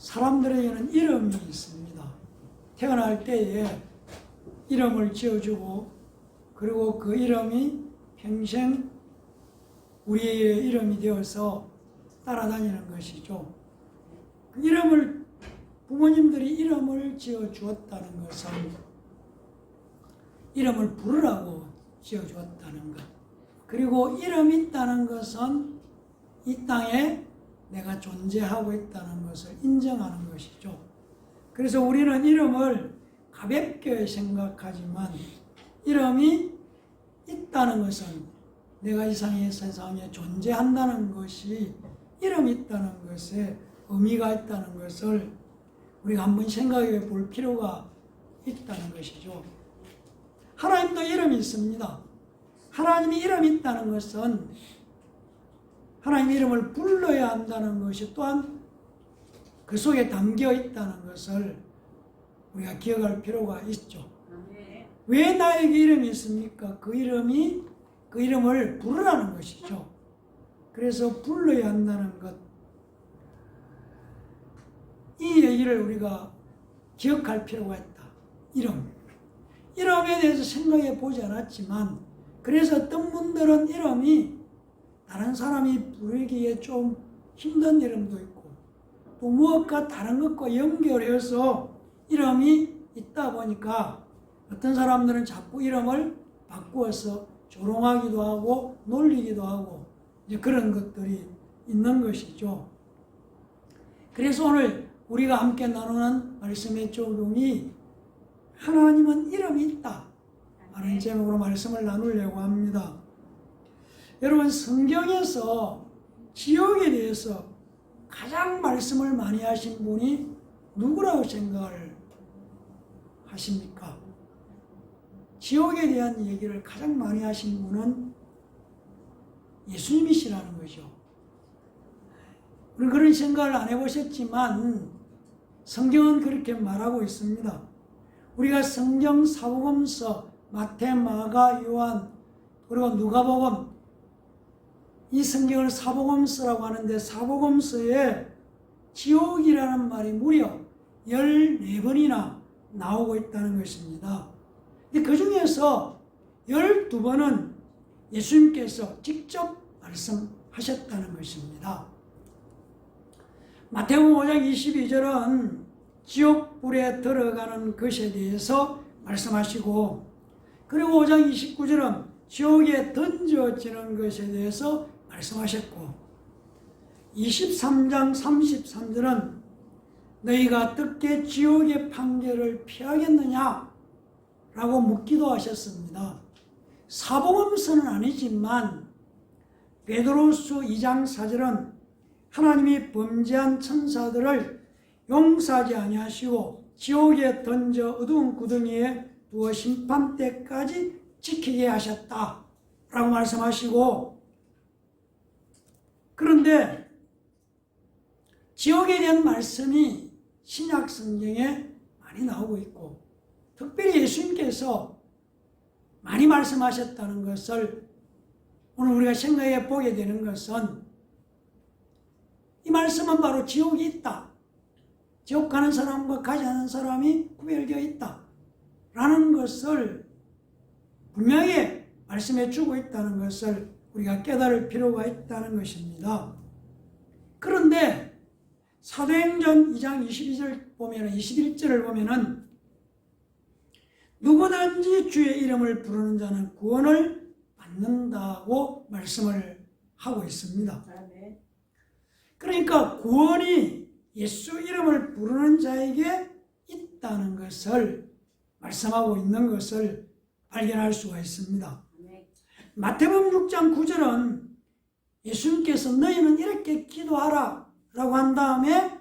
사람들에게는 이름이 있습니다. 태어날 때에 이름을 지어주고 그리고 그 이름이 평생 우리의 이름이 되어서 따라다니는 것이죠. 그 이름을 부모님들이 이름을 지어주었다는 것은 이름을 부르라고 지어주었다는 것. 그리고 이름이 있다는 것은 이 땅에 내가 존재하고 있다는 것을 인정하는 것이죠. 그래서 우리는 이름을 가볍게 생각하지만 이름이 있다는 것은 내가 이 세상에 존재한다는 것이 이름이 있다는 것에 의미가 있다는 것을 우리가 한번 생각해 볼 필요가 있다는 것이죠. 하나님도 이름이 있습니다. 하나님이 이름이 있다는 것은 하나님 이름을 불러야 한다는 것이 또한 그 속에 담겨 있다는 것을 우리가 기억할 필요가 있죠. 왜 나에게 이름이 있습니까? 그 이름을 부르라는 것이죠. 그래서 불러야 한다는 것. 이 얘기를 우리가 기억할 필요가 있다. 이름에 대해서 생각해 보지 않았지만 그래서 어떤 분들은 이름이 다른 사람이 부르기에 좀 힘든 이름도 있고 또 무엇과 다른 것과 연결해서 이름이 있다 보니까 어떤 사람들은 자꾸 이름을 바꾸어서 조롱하기도 하고 놀리기도 하고 이제 그런 것들이 있는 것이죠. 그래서 오늘 우리가 함께 나누는 말씀의 적용이 하나님은 이름이 있다 라는 제목으로 말씀을 나누려고 합니다. 여러분, 성경에서 지옥에 대해서 가장 말씀을 많이 하신 분이 누구라고 생각을 하십니까? 지옥에 대한 얘기를 가장 많이 하신 분은 예수님이시라는 거죠. 우리 그런 생각을 안 해보셨지만 성경은 그렇게 말하고 있습니다. 우리가 성경 사복음서 마태, 마가, 요한 그리고 누가복음 이 성경을 사복음서라고 하는데 사복음서에 지옥이라는 말이 무려 14번이나 나오고 있다는 것입니다. 그 중에서 12번은 예수님께서 직접 말씀하셨다는 것입니다. 마태복음 5장 22절은 지옥불에 들어가는 것에 대해서 말씀하시고 그리고 5장 29절은 지옥에 던져지는 것에 대해서 말씀하셨고 23장 33절은 너희가 어떻게 지옥의 판결을 피하겠느냐 라고 묻기도 하셨습니다. 사복음서는 아니지만 베드로후서 2장 4절은 하나님이 범죄한 천사들을 용서하지 아니하시고 지옥에 던져 어두운 구덩이에 두어 심판 때까지 지키게 하셨다 라고 말씀하시고 그런데 지옥에 대한 말씀이 신약 성경에 많이 나오고 있고 특별히 예수님께서 많이 말씀하셨다는 것을 오늘 우리가 생각해 보게 되는 것은 이 말씀은 바로 지옥이 있다. 지옥 가는 사람과 가지 않은 사람이 구별되어 있다. 라는 것을 분명히 말씀해 주고 있다는 것을 우리가 깨달을 필요가 있다는 것입니다. 그런데 사도행전 2장 21절을 보면은 누구든지 주의 이름을 부르는 자는 구원을 받는다고 말씀을 하고 있습니다. 그러니까 구원이 예수 이름을 부르는 자에게 있다는 것을 말씀하고 있는 것을 발견할 수가 있습니다. 마태복음 6장 9절은 예수님께서 너희는 이렇게 기도하라 라고 한 다음에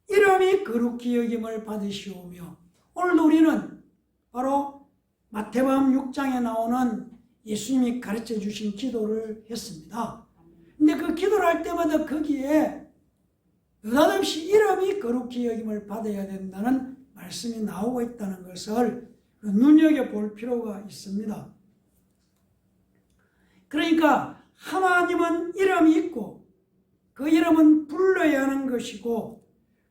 이름이 거룩히 여김을 받으시오며 오늘도 우리는 바로 마태복음 6장에 나오는 예수님이 가르쳐 주신 기도를 했습니다. 근데 그 기도를 할 때마다 거기에 느닷없이 이름이 거룩히 여김을 받아야 된다는 말씀이 나오고 있다는 것을 눈여겨볼 필요가 있습니다. 그러니까 하나님은 이름이 있고 그 이름은 불러야 하는 것이고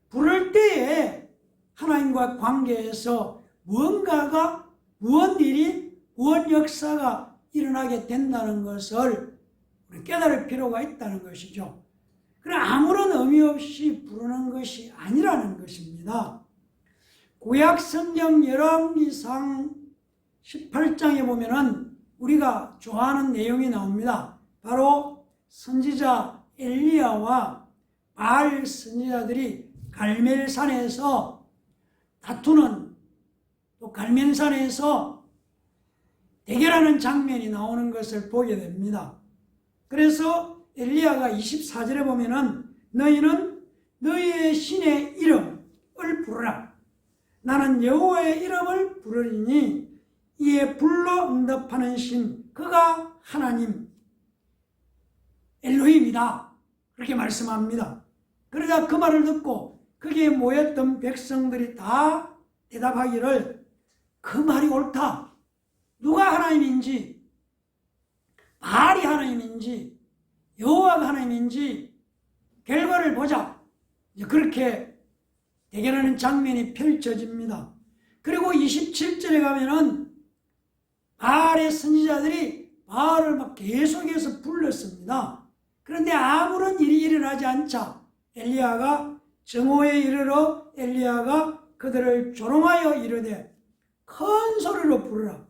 부를 때에 하나님과 관계에서 무언 일이, 무언 역사가 일어나게 된다는 것을 우리 깨달을 필요가 있다는 것이죠. 그러나 아무런 의미 없이 부르는 것이 아니라는 것입니다. 구약 성경 열왕기상 18장에 보면은 우리가 좋아하는 내용이 나옵니다. 바로 선지자 엘리야와 바알 선지자들이 갈멜산에서 다투는, 또 갈멜산에서 대결하는 장면이 나오는 것을 보게 됩니다. 그래서 엘리야가 24절에 보면은 너희는 너희의 신의 이름을 부르라. 나는 여호와의 이름을 부르리니 이에 불러 응답하는 신, 그가 하나님 엘로힘이다. 그렇게 말씀합니다. 그러자 그 말을 듣고 거기에 모였던 백성들이 다 대답하기를 그 말이 옳다. 누가 하나님인지, 바알이 하나님인지, 여호와가 하나님인지 결과를 보자. 그렇게 대결하는 장면이 펼쳐집니다. 그리고 27절에 가면은 바알의 선지자들이 바알을 막 계속해서 불렀습니다. 그런데 아무런 일이 일어나지 않자 엘리야가 정오에 이르러 엘리야가 그들을 조롱하여 이르되 큰 소리로 부르라.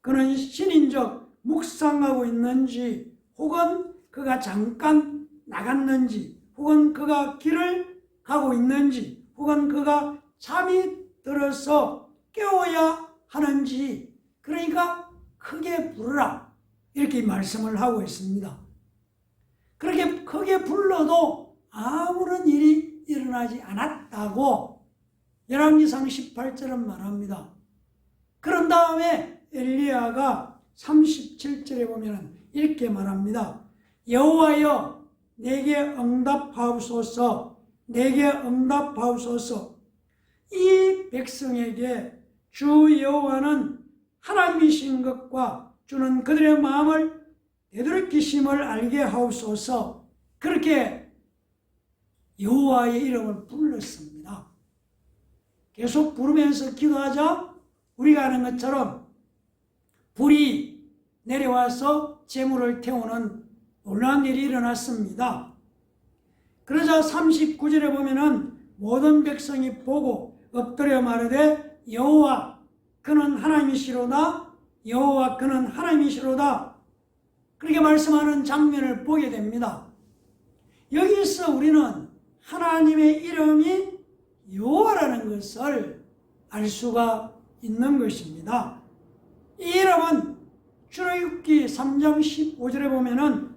그는 신인적 묵상하고 있는지, 혹은 그가 잠깐 나갔는지, 혹은 그가 길을 가고 있는지, 혹은 그가 잠이 들어서 깨워야 하는지, 그러니까 크게 부르라. 이렇게 말씀을 하고 있습니다. 그렇게 크게 불러도 아무런 일이 일어나지 않았다고 열왕기상 18절은 말합니다. 그런 다음에 엘리야가 37절에 보면 이렇게 말합니다. 여호와여 내게 응답하옵소서, 내게 응답하옵소서. 이 백성에게 주 여호와는 하나님이신 것과 주는 그들의 마음을 되돌이키심을 알게 하옵소서. 그렇게 여호와의 이름을 불렀습니다. 계속 부르면서 기도하자 우리가 아는 것처럼 불이 내려와서 재물을 태우는 놀라운 일이 일어났습니다. 그러자 39절에 보면은 모든 백성이 보고 엎드려 마르되 여호와 그는 하나님이시로다, 여호와 그는 하나님이시로다. 그렇게 말씀하는 장면을 보게 됩니다. 여기서 우리는 하나님의 이름이 여호와라는 것을 알 수가 있는 것입니다. 이 이름은 출애굽기 3장 15절에 보면은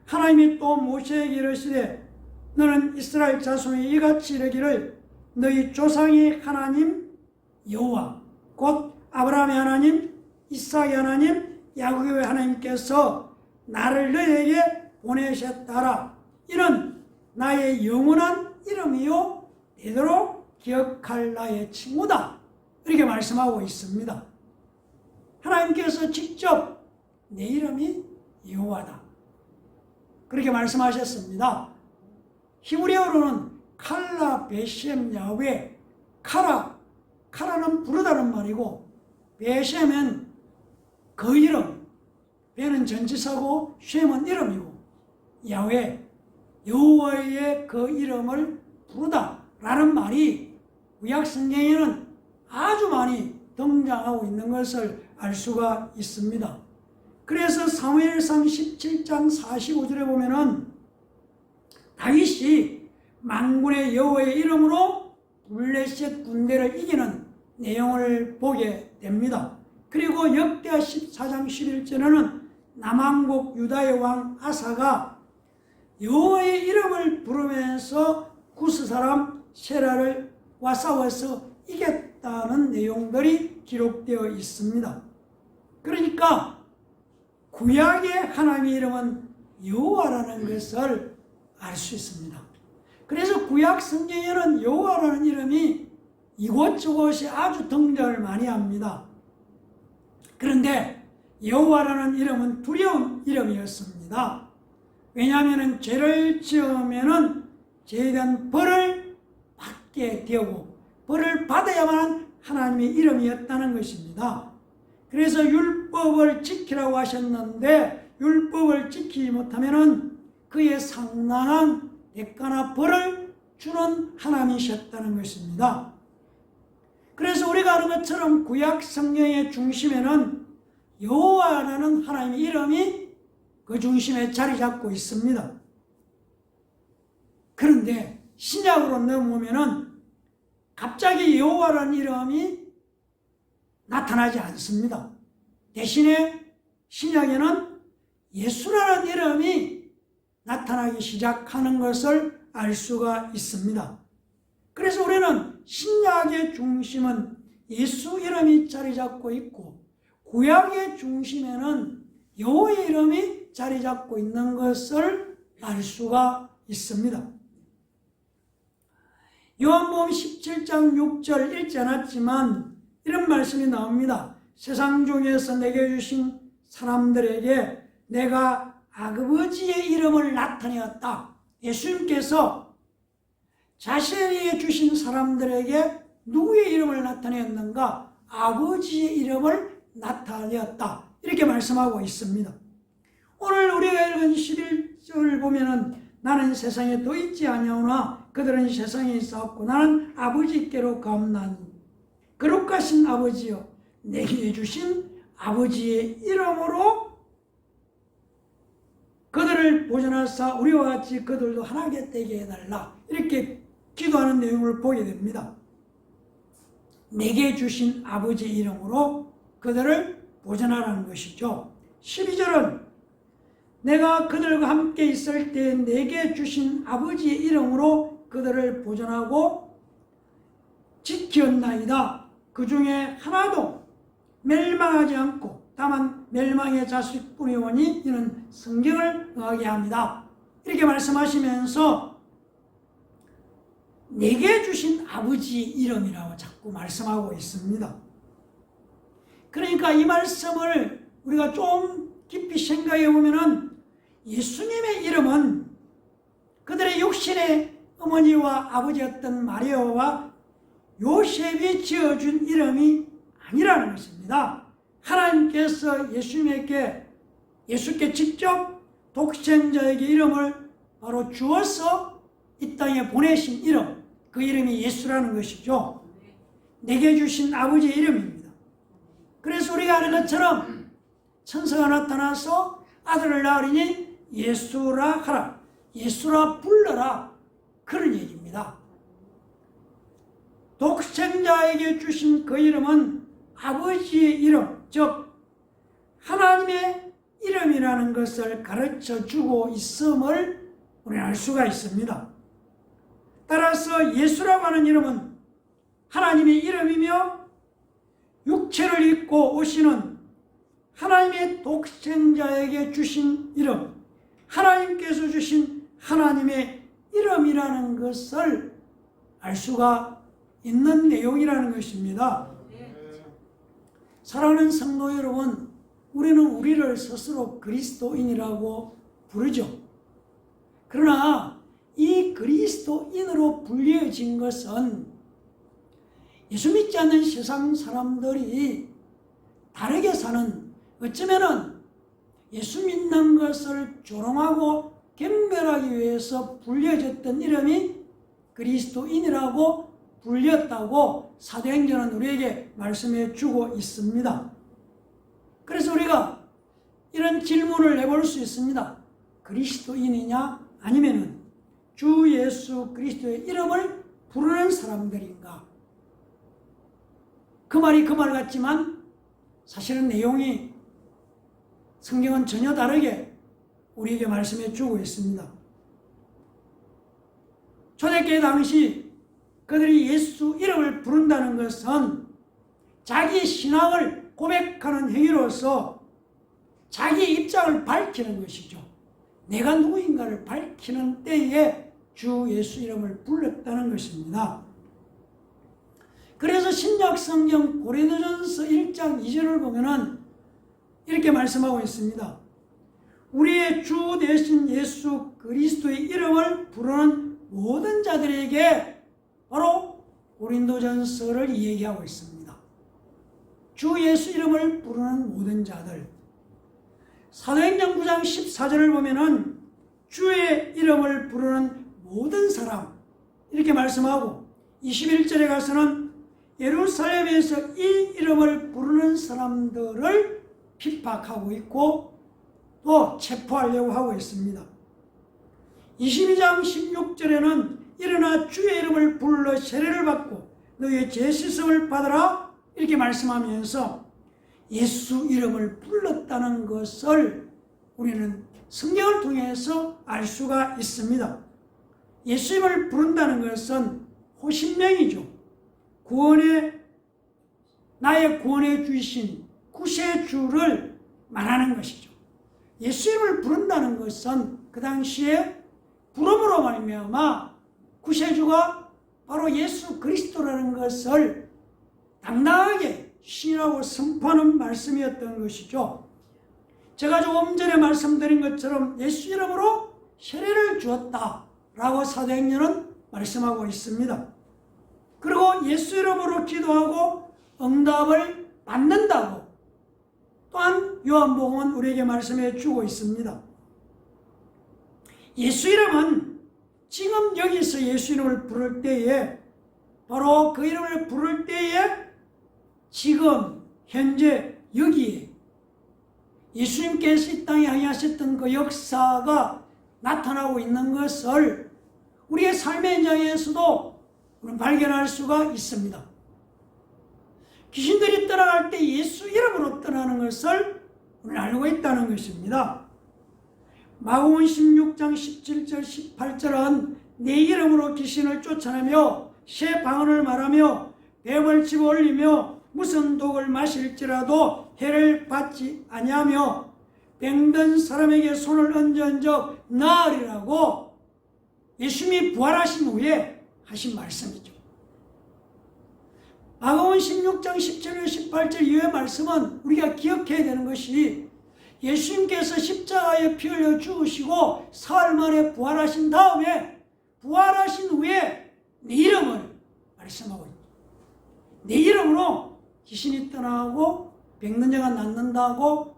하나님이 또 모세에게 이르시되 너는 이스라엘 자손이 이같이 이르기를 너희 조상의 하나님 여호와 곧 아브라함의 하나님, 이삭의 하나님, 야곱의 하나님께서 나를 너희에게 보내셨다라. 이는 나의 영원한 이름이요 되도록 기억할 나의 칭호다. 이렇게 말씀하고 있습니다. 하나님께서 직접 내 이름이 여호와다. 그렇게 말씀하셨습니다. 히브리어로는 칼라 베셈 야훼, 카라는 부르다는 말이고 베셈은 그 이름, 베는 전치사고 셈은 이름이고 야훼, 여호와의 그 이름을 부르다라는 말이 구약 성경에는 아주 많이 등장하고 있는 것을 알 수가 있습니다. 그래서 사무엘상 17장 45절에 보면은 다윗이 만군의 여호와의 이름으로 블레셋 군대를 이기는 내용을 보게 됩니다. 그리고 역대하 14장 11절에는 남왕국 유다의 왕 아사가 여호와의 이름을 부르면서 구스 사람 세라와 싸워서 이겼다는 내용들이 기록되어 있습니다. 그러니까 구약의 하나님의 이름은 여호와라는 것을 알 수 있습니다. 그래서 구약 성경에는 여호와라는 이름이 이곳저곳이 아주 등장을 많이 합니다. 그런데 여호와라는 이름은 두려운 이름이었습니다. 왜냐하면 죄를 지으면은 죄에 대한 벌을 받게 되고 벌을 받아야만 하나님의 이름이었다는 것입니다. 그래서 율법을 지키라고 하셨는데 율법을 지키지 못하면 그의 상당한 대가나 벌을 주는 하나님이셨다는 것입니다. 그래서 우리가 아는 것처럼 구약 성경의 중심에는 여호와라는 하나님의 이름이 그 중심에 자리 잡고 있습니다. 그런데 신약으로 넘어오면은 갑자기 여호와라는 이름이 나타나지 않습니다. 대신에 신약에는 예수라는 이름이 나타나기 시작하는 것을 알 수가 있습니다. 그래서 우리는 신약의 중심은 예수 이름이 자리 잡고 있고 구약의 중심에는 여호와의 이름이 자리 잡고 있는 것을 알 수가 있습니다. 요한복음 17장 6절 읽지 않았지만 이런 말씀이 나옵니다. 세상 중에서 내게 주신 사람들에게 내가 아버지의 이름을 나타내었다. 예수님께서 자신에게 주신 사람들에게 누구의 이름을 나타내었는가? 아버지의 이름을 나타내었다. 이렇게 말씀하고 있습니다. 오늘 우리가 읽은 11절을 보면은 나는 세상에 더 있지 아니하오나 그들은 세상에 있었고 나는 아버지께로 가옵나니 거룩하신 아버지여 내게 주신 아버지의 이름으로 그들을 보존하사 우리와 같이 그들도 하나가 되게 해달라. 이렇게 기도하는 내용을 보게 됩니다. 내게 주신 아버지의 이름으로 그들을 보존하라는 것이죠. 12절은 내가 그들과 함께 있을 때 내게 주신 아버지의 이름으로 그들을 보존하고 지켰나이다. 그 중에 하나도 멸망하지 않고 다만 멸망의 자식뿐이 오니 이는 성경을 응하게 합니다. 이렇게 말씀하시면서 내게 주신 아버지의 이름이라고 자꾸 말씀하고 있습니다. 그러니까 이 말씀을 우리가 좀 깊이 생각해 보면은 예수님의 이름은 그들의 육신의 어머니와 아버지였던 마리아와 요셉이 지어준 이름이 아니라는 것입니다. 하나님께서 예수께 직접 독생자에게 이름을 바로 주어서 이 땅에 보내신 이름, 그 이름이 예수라는 것이죠. 내게 주신 아버지의 이름입니다. 그래서 우리가 아는 것처럼 천사가 나타나서 아들을 낳으리니 예수라 하라, 예수라 불러라, 그런 얘기입니다. 독생자에게 주신 그 이름은 아버지의 이름, 즉 하나님의 이름이라는 것을 가르쳐주고 있음을 우리는 알 수가 있습니다. 따라서 예수라고 하는 이름은 하나님의 이름이며 육체를 입고 오시는 하나님의 독생자에게 주신 이름, 하나님께서 주신 하나님의 이름이라는 것을 알 수가 있는 내용이라는 것입니다. 사랑하는 성도 여러분, 우리는 우리를 스스로 그리스도인이라고 부르죠. 그러나 이 그리스도인으로 불려진 것은 예수 믿지 않는 세상 사람들이 다르게 사는, 어쩌면은 예수 믿는 것을 조롱하고 경멸하기 위해서 불려졌던 이름이 그리스도인이라고 불렸다고 사도행전은 우리에게 말씀해 주고 있습니다. 그래서 우리가 이런 질문을 해볼 수 있습니다. 그리스도인이냐 아니면은 주 예수 그리스도의 이름을 부르는 사람들인가? 그 말이 그 말 같지만 사실은 내용이 성경은 전혀 다르게 우리에게 말씀해 주고 있습니다. 초대교회 당시 그들이 예수 이름을 부른다는 것은 자기 신앙을 고백하는 행위로서 자기 입장을 밝히는 것이죠. 내가 누구인가를 밝히는 때에 주 예수 이름을 불렀다는 것입니다. 그래서 신약 성경 고린도전서 1장 2절을 보면은 이렇게 말씀하고 있습니다. 우리의 주 되신 예수 그리스도의 이름을 부르는 모든 자들에게 바로 고린도전서를 얘기하고 있습니다. 주 예수 이름을 부르는 모든 자들. 사도행전 9장 14절을 보면은 주의 이름을 부르는 모든 사람 이렇게 말씀하고 21절에 가서는 예루살렘에서 이 이름을 부르는 사람들을 핍박하고 있고 또 체포하려고 하고 있습니다. 22장 16절에는 일어나 주의 이름을 불러 세례를 받고 너희의 죄 씻음을 받으라 이렇게 말씀하면서 예수 이름을 불렀다는 것을 우리는 성경을 통해서 알 수가 있습니다. 예수 이름을 부른다는 것은 호신명이죠. 나의 구원해 주신 구세주를 말하는 것이죠. 예수 이름을 부른다는 것은 그 당시에 부름으로 말미암아 구세주가 바로 예수 그리스도라는 것을 당당하게 시인하고 선포하는 말씀이었던 것이죠. 제가 조금 전에 말씀드린 것처럼 예수 이름으로 세례를 주었다라고 사도행전은 말씀하고 있습니다. 그리고 예수 이름으로 기도하고 응답을 받는다고 또한 요한복음은 우리에게 말씀해 주고 있습니다. 예수 이름은 지금 여기서 예수 이름을 부를 때에 바로 그 이름을 부를 때에 지금 현재 여기에 예수님께서 이 땅에 행하셨던 그 역사가 나타나고 있는 것을 우리의 삶의 현장에서도 발견할 수가 있습니다. 귀신들이 떠나갈 때 예수 이름으로 떠나는 것을 우리는 알고 있다는 것입니다. 마가복음 16장 17절 18절은 내 이름으로 귀신을 쫓아내며 새 방언을 말하며 뱀을 집어올리며 무슨 독을 마실지라도 해를 받지 아니하며 병든 사람에게 손을 얹은 적 나으리라고 예수님이 부활하신 후에 하신 말씀이죠. 마가복음 16장 17절 18절 이후의 말씀은 우리가 기억해야 되는 것이 예수님께서 십자가에 피 흘려 죽으시고 사흘 만에 부활하신 다음에 부활하신 후에 내 이름을 말씀하고 있다. 내 이름으로 귀신이 떠나고 병든 자가 낫는다고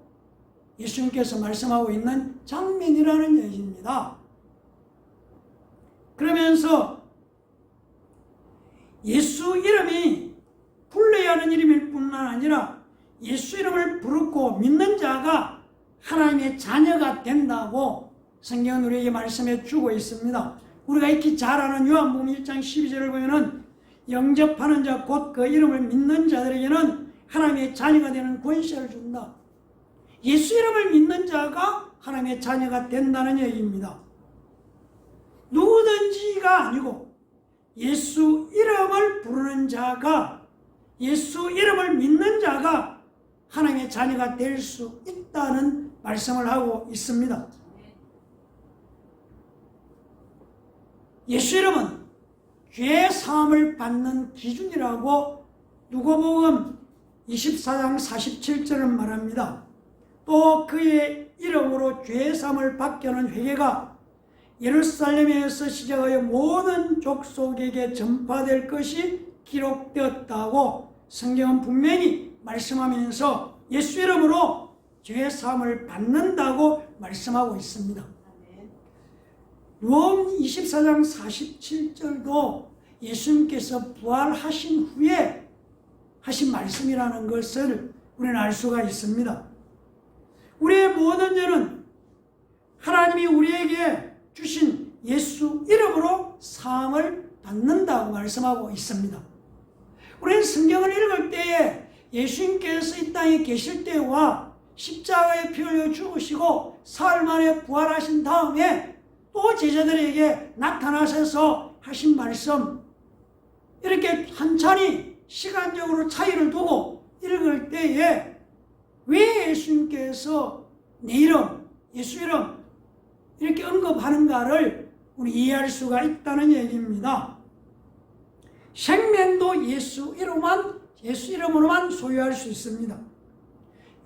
예수님께서 말씀하고 있는 장면이라는 얘기입니다. 그러면서 예수 이름이 불러야 하는 이름일 뿐만 아니라 예수 이름을 부르고 믿는 자가 하나님의 자녀가 된다고 성경은 우리에게 말씀해 주고 있습니다. 우리가 익히 잘 아는 요한복음 1장 12절을 보면은 영접하는 자 곧 그 이름을 믿는 자들에게는 하나님의 자녀가 되는 권세를 준다. 예수 이름을 믿는 자가 하나님의 자녀가 된다는 얘기입니다. 누구든지가 아니고 예수 이름을 부르는 자가 예수 이름을 믿는 자가 하나님의 자녀가 될 수 있다는 말씀을 하고 있습니다. 예수 이름은 죄 사함을 받는 기준이라고 누가복음 24장 47절은 말합니다. 또 그의 이름으로 죄 사함을 받게 하는 회개가 예루살렘에서 시작하여 모든 족속에게 전파될 것이 기록되었다고 성경은 분명히 말씀하면서 예수 이름으로 죄 사함을 받는다고 말씀하고 있습니다. 요한 24장 47절도 예수님께서 부활하신 후에 하신 말씀이라는 것을 우리는 알 수가 있습니다. 우리의 모든 죄는 하나님이 우리에게 주신 예수 이름으로 사함을 받는다고 말씀하고 있습니다. 우리는 성경을 읽을 때에 예수님께서 이 땅에 계실 때와 십자가에 피 흘려 죽으시고 사흘 만에 부활하신 다음에 또 제자들에게 나타나셔서 하신 말씀, 이렇게 한찬히 시간적으로 차이를 두고 읽을 때에 왜 예수님께서 내 이름, 예수 이름 이렇게 언급하는가를 우리 이해할 수가 있다는 얘기입니다. 생명도 예수 이름으로만 소유할 수 있습니다.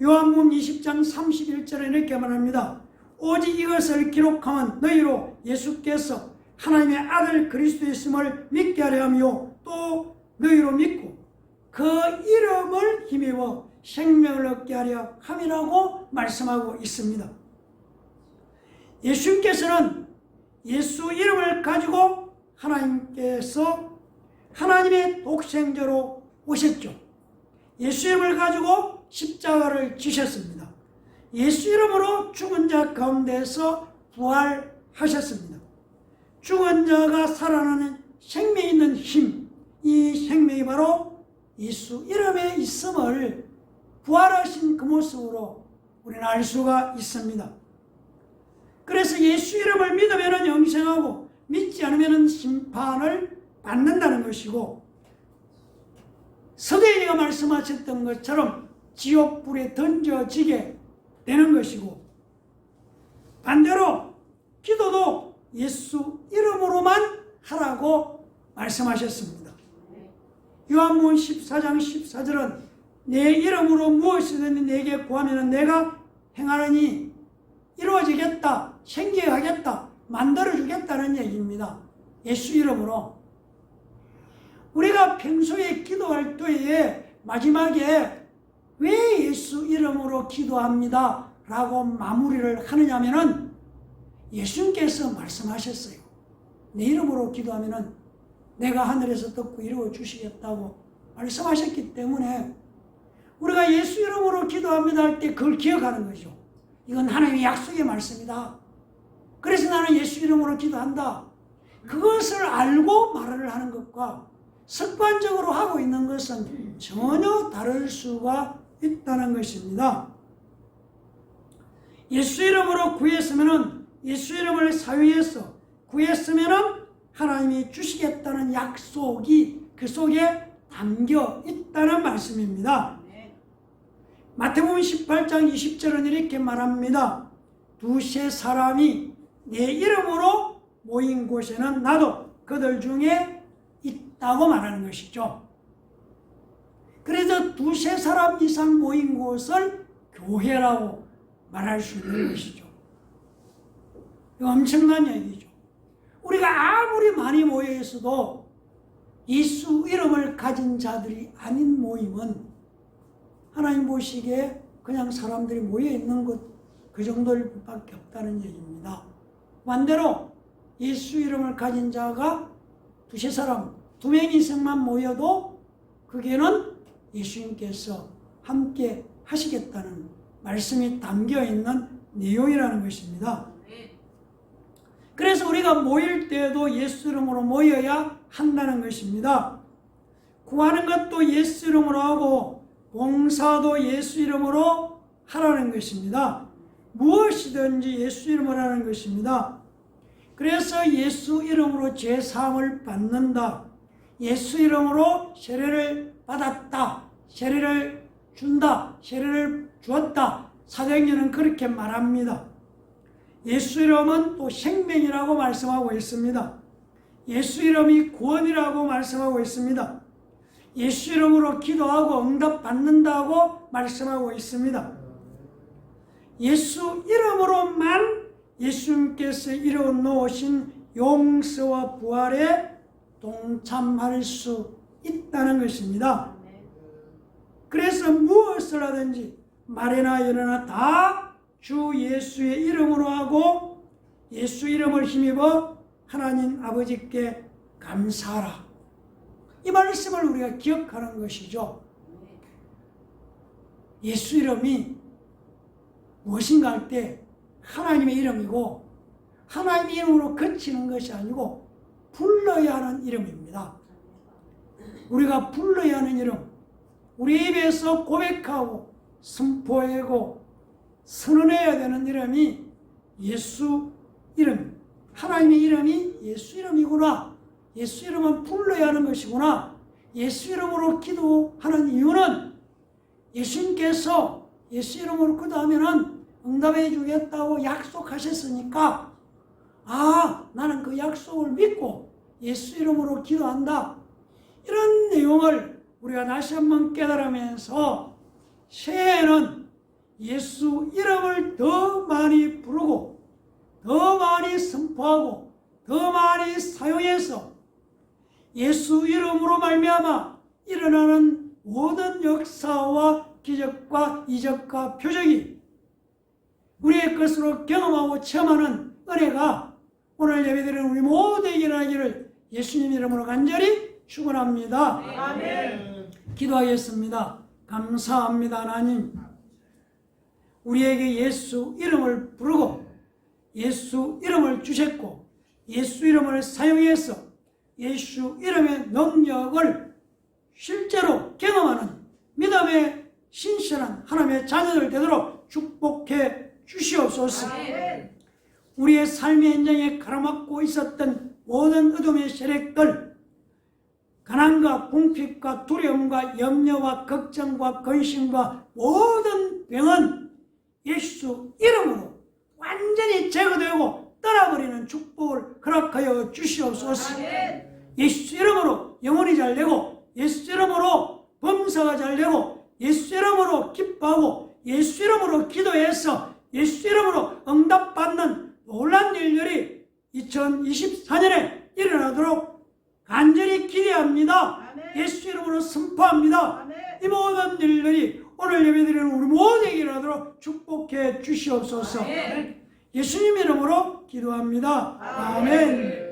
요한복음 20장 31절에 이렇게 말합니다. 오직 이것을 기록하면 너희로 예수께서 하나님의 아들 그리스도였음을 믿게 하려 하며 또 너희로 믿고 그 이름을 힘입어 생명을 얻게 하려 함이라고 말씀하고 있습니다. 예수님께서는 예수 이름을 가지고 하나님께서 하나님의 독생자로 오셨죠. 예수 이름을 가지고 십자가를 지셨습니다. 예수 이름으로 죽은 자 가운데서 부활하셨습니다. 죽은 자가 살아나는 생명 있는 힘, 이 생명이 바로 예수 이름에 있음을 부활하신 그 모습으로 우리는 알 수가 있습니다. 그래서 예수 이름을 믿으면 영생하고 믿지 않으면 심판을 받는다는 것이고, 서대리가 말씀하셨던 것처럼 지옥불에 던져지게 되는 것이고, 반대로 기도도 예수 이름으로만 하라고 말씀하셨습니다. 요한복음 14장 14절은 내 이름으로 무엇이든 내게 구하면 내가 행하느니 이루어지겠다, 생기게 하겠다, 만들어주겠다는 얘기입니다. 예수 이름으로. 우리가 평소에 기도할 때에 마지막에 왜 예수 이름으로 기도합니다 라고 마무리를 하느냐면은 예수님께서 말씀하셨어요. 내 이름으로 기도하면은 내가 하늘에서 듣고 이루어 주시겠다고 말씀하셨기 때문에 우리가 예수 이름으로 기도합니다 할 때 그걸 기억하는 거죠. 이건 하나님의 약속의 말씀이다. 그래서 나는 예수 이름으로 기도한다. 그것을 알고 말을 하는 것과 습관적으로 하고 있는 것은 전혀 다를 수가 있다는 것입니다. 예수 이름으로 구했으면, 예수 이름을 사위해서 구했으면 하나님이 주시겠다는 약속이 그 속에 담겨 있다는 말씀입니다. 마태복음 18장 20절은 이렇게 말합니다. 두세 사람이 내 이름으로 모인 곳에는 나도 그들 중에 있다고 말하는 것이죠. 그래서 두세 사람 이상 모인 곳을 교회라고 말할 수 있는 것이죠. 이거 엄청난 얘기죠. 우리가 아무리 많이 모여 있어도 예수 이름을 가진 자들이 아닌 모임은 하나님 보시기에 그냥 사람들이 모여 있는 것 그 정도일 밖에 없다는 얘기입니다. 반대로 예수 이름을 가진 자가 두세 사람, 2명 이상만 모여도 그게는 예수님께서 함께 하시겠다는 말씀이 담겨 있는 내용이라는 것입니다. 그래서 우리가 모일 때에도 예수 이름으로 모여야 한다는 것입니다. 구하는 것도 예수 이름으로 하고 봉사도 예수 이름으로 하라는 것입니다. 무엇이든지 예수 이름으로 하는 것입니다. 그래서 예수 이름으로 죄사함을 받는다, 예수 이름으로 세례를 받았다, 세례를 준다, 세례를 주었다, 사도행전은 그렇게 말합니다. 예수 이름은 또 생명이라고 말씀하고 있습니다. 예수 이름이 구원이라고 말씀하고 있습니다. 예수 이름으로 기도하고 응답받는다고 말씀하고 있습니다. 예수 이름으로만 예수님께서 이루어 놓으신 용서와 부활에 동참할 수 있다는 것입니다. 그래서 무엇을 하든지 말이나 일어나 다 주 예수의 이름으로 하고 예수 이름을 힘입어 하나님 아버지께 감사하라. 이 말씀을 우리가 기억하는 것이죠. 예수 이름이 무엇인가 할 때 하나님의 이름이고 하나님의 이름으로 그치는 것이 아니고 불러야 하는 이름입니다. 우리가 불러야 하는 이름, 우리 입에서 고백하고 선포하고 선언해야 되는 이름이 예수 이름, 하나님의 이름이 예수 이름이구나, 예수 이름은 불러야 하는 것이구나, 예수 이름으로 기도하는 이유는 예수님께서 예수 이름으로 기도하면 응답해 주겠다고 약속하셨으니까, 아, 나는 그 약속을 믿고 예수 이름으로 기도한다. 이런 내용을 우리가 다시 한번 깨달으면서 새해에는 예수 이름을 더 많이 부르고 더 많이 선포하고 더 많이 사용해서 예수 이름으로 말미암아 일어나는 모든 역사와 기적과 이적과 표적이 우리의 것으로 경험하고 체험하는 은혜가 오늘 예배드리는 우리 모두에게 일어나기를 예수님 이름으로 간절히 축원합니다. 아멘. 기도하겠습니다. 감사합니다. 하나님, 우리에게 예수 이름을 부르고 예수 이름을 주셨고 예수 이름을 사용해서 예수 이름의 능력을 실제로 경험하는 믿음의 신실한 하나님의 자녀들 되도록 축복해 주시옵소서. 우리의 삶의 현장에 가로막고 있었던 모든 어둠의 세력들, 가난과 궁핍과 두려움과 염려와 걱정과 근심과 모든 병은 예수 이름으로 완전히 제거되고 떠나버리는 축복을 허락하여 주시옵소서. 예수 이름으로 영혼이 잘 되고 예수 이름으로 범사가 잘 되고 예수 이름으로 기뻐하고 예수 이름으로 기도해서 예수 이름으로 응답받는 놀라운 일들이 2024년에 일어나도록 간절히 기대합니다. 예수 이름으로 선포합니다. 이 모든 일들이 오늘 예배드리는 우리 모두에게 일어나도록 축복해 주시옵소서. 예수님 이름으로 기도합니다. 아멘.